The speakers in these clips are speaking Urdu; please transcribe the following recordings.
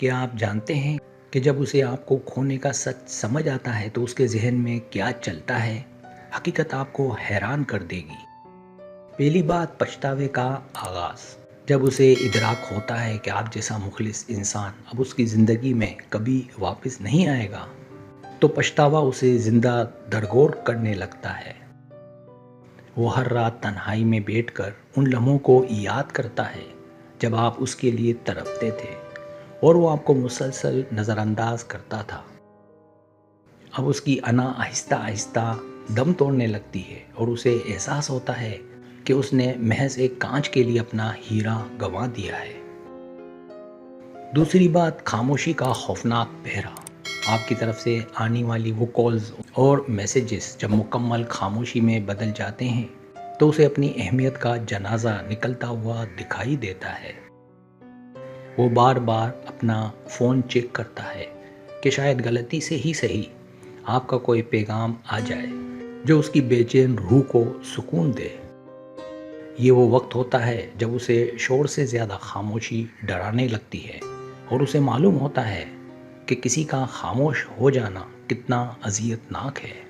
کیا آپ جانتے ہیں کہ جب اسے آپ کو کھونے کا سچ سمجھ آتا ہے تو اس کے ذہن میں کیا چلتا ہے؟ حقیقت آپ کو حیران کر دے گی۔ پہلی بات، پچھتاوے کا آغاز۔ جب اسے ادراک ہوتا ہے کہ آپ جیسا مخلص انسان اب اس کی زندگی میں کبھی واپس نہیں آئے گا، تو پچھتاوا اسے زندہ درگور کرنے لگتا ہے۔ وہ ہر رات تنہائی میں بیٹھ کر ان لمحوں کو یاد کرتا ہے جب آپ اس کے لیے تڑپتے تھے اور وہ آپ کو مسلسل نظر انداز کرتا تھا۔ اب اس کی انا آہستہ آہستہ دم توڑنے لگتی ہے اور اسے احساس ہوتا ہے کہ اس نے محض ایک کانچ کے لیے اپنا ہیرا گنوا دیا ہے۔ دوسری بات، خاموشی کا خوفناک پہرا۔ آپ کی طرف سے آنے والی وہ کالز اور میسیجز جب مکمل خاموشی میں بدل جاتے ہیں تو اسے اپنی اہمیت کا جنازہ نکلتا ہوا دکھائی دیتا ہے۔ وہ بار بار اپنا فون چیک کرتا ہے کہ شاید غلطی سے ہی صحیح آپ کا کوئی پیغام آ جائے جو اس کی بے چین روح کو سکون دے۔ یہ وہ وقت ہوتا ہے جب اسے شور سے زیادہ خاموشی ڈرانے لگتی ہے اور اسے معلوم ہوتا ہے کہ کسی کا خاموش ہو جانا کتنا اذیت ناک ہے۔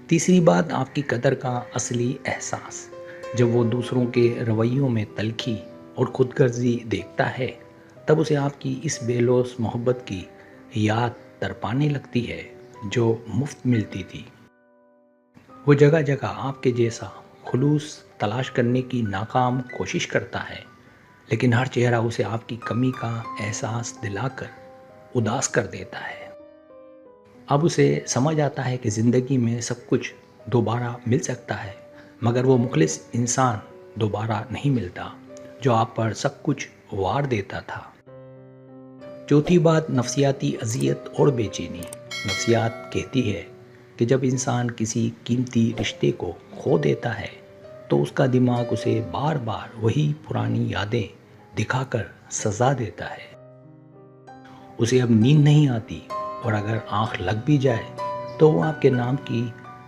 تیسری بات، آپ کی قدر کا اصلی احساس۔ جب وہ دوسروں کے رویوں میں تلخی اور خود غرضی دیکھتا ہے تب اسے آپ کی اس بے لوث محبت کی یاد تڑپانے لگتی ہے جو مفت ملتی تھی۔ وہ جگہ جگہ آپ کے جیسا خلوص تلاش کرنے کی ناکام کوشش کرتا ہے، لیکن ہر چہرہ اسے آپ کی کمی کا احساس دلا کر اداس کر دیتا ہے۔ اب اسے سمجھ آتا ہے کہ زندگی میں سب کچھ دوبارہ مل سکتا ہے، مگر وہ مخلص انسان دوبارہ نہیں ملتا جو آپ پر سب کچھ وار دیتا تھا۔ چوتھی بات، نفسیاتی اذیت اور بے چینی۔ نفسیات کہتی ہے کہ جب انسان کسی قیمتی رشتے کو کھو دیتا ہے تو اس کا دماغ اسے بار بار وہی پرانی یادیں دکھا کر سزا دیتا ہے۔ اسے اب نیند نہیں آتی اور اگر آنکھ لگ بھی جائے تو وہ آپ کے نام کی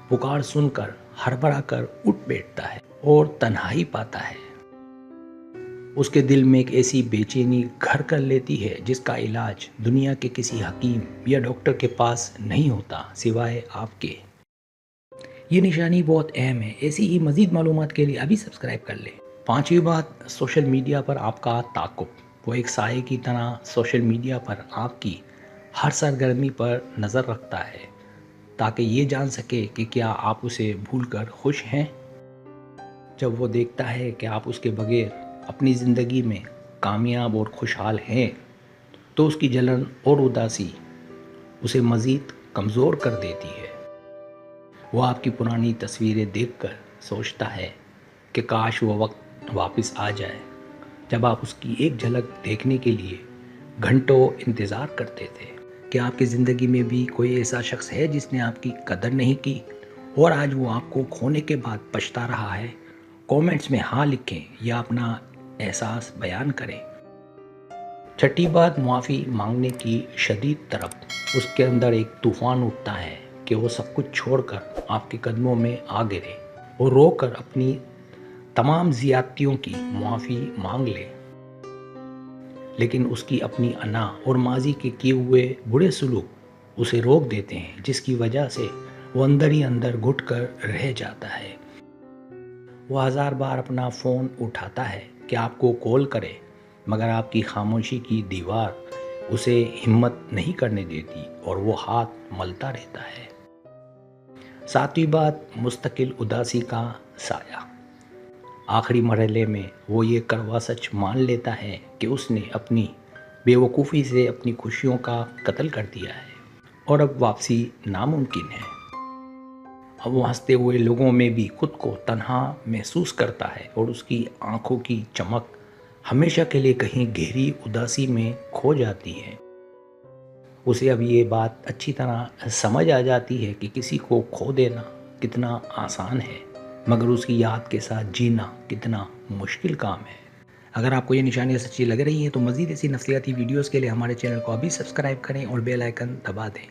پکار سن کر ہڑبڑا کر اٹھ بیٹھتا ہے اور تنہائی پاتا ہے۔ اس کے دل میں ایک ایسی بے چینی گھر کر لیتی ہے جس کا علاج دنیا کے کسی حکیم یا ڈاکٹر کے پاس نہیں ہوتا سوائے آپ کے۔ یہ نشانی بہت اہم ہے۔ ایسی ہی مزید معلومات کے لیے ابھی سبسکرائب کر لیں۔ پانچویں بات، سوشل میڈیا پر آپ کا تعاقب۔ وہ ایک سائے کی طرح سوشل میڈیا پر آپ کی ہر سرگرمی پر نظر رکھتا ہے تاکہ یہ جان سکے کہ کیا آپ اسے بھول کر خوش ہیں۔ جب وہ دیکھتا ہے کہ آپ اس کے بغیر اپنی زندگی میں کامیاب اور خوشحال ہیں تو اس کی جلن اور اداسی اسے مزید کمزور کر دیتی ہے۔ وہ آپ کی پرانی تصویریں دیکھ کر سوچتا ہے کہ کاش وہ وقت واپس آ جائے جب آپ اس کی ایک جھلک دیکھنے کے لیے گھنٹوں انتظار کرتے تھے۔ کیا آپ کی زندگی میں بھی کوئی ایسا شخص ہے جس نے آپ کی قدر نہیں کی اور آج وہ آپ کو کھونے کے بعد پچھتا رہا ہے؟ کومنٹس میں ہاں لکھیں یا اپنا احساس بیان کریں۔ چھٹی بات، معافی مانگنے کی شدید طلب۔ اس کے اندر ایک طوفان اٹھتا ہے کہ وہ سب کچھ چھوڑ کر آپ کے قدموں میں آ گرے اور رو کر اپنی تمام زیادتیوں کی معافی مانگ لے، لیکن اس کی اپنی انا اور ماضی کے کیے ہوئے برے سلوک اسے روک دیتے ہیں، جس کی وجہ سے وہ اندر ہی اندر گھٹ کر رہ جاتا ہے۔ وہ ہزار بار اپنا فون اٹھاتا ہے کہ آپ کو کال کرے، مگر آپ کی خاموشی کی دیوار اسے ہمت نہیں کرنے دیتی اور وہ ہاتھ ملتا رہتا ہے۔ ساتویں بات، مستقل اداسی کا سایہ۔ آخری مرحلے میں وہ یہ کڑوا سچ مان لیتا ہے کہ اس نے اپنی بے وقوفی سے اپنی خوشیوں کا قتل کر دیا ہے اور اب واپسی ناممکن ہے۔ اب وہ ہنستے ہوئے لوگوں میں بھی خود کو تنہا محسوس کرتا ہے اور اس کی آنکھوں کی چمک ہمیشہ کے لیے کہیں گہری اداسی میں کھو جاتی ہے۔ اسے اب یہ بات اچھی طرح سمجھ آ جاتی ہے کہ کسی کو کھو دینا کتنا آسان ہے، مگر اس کی یاد کے ساتھ جینا کتنا مشکل کام ہے۔ اگر آپ کو یہ نشانیاں سچی لگ رہی ہیں تو مزید ایسی نفسیاتی ویڈیوز کے لیے ہمارے چینل کو ابھی سبسکرائب کریں اور بیل آئیکن دبا دیں۔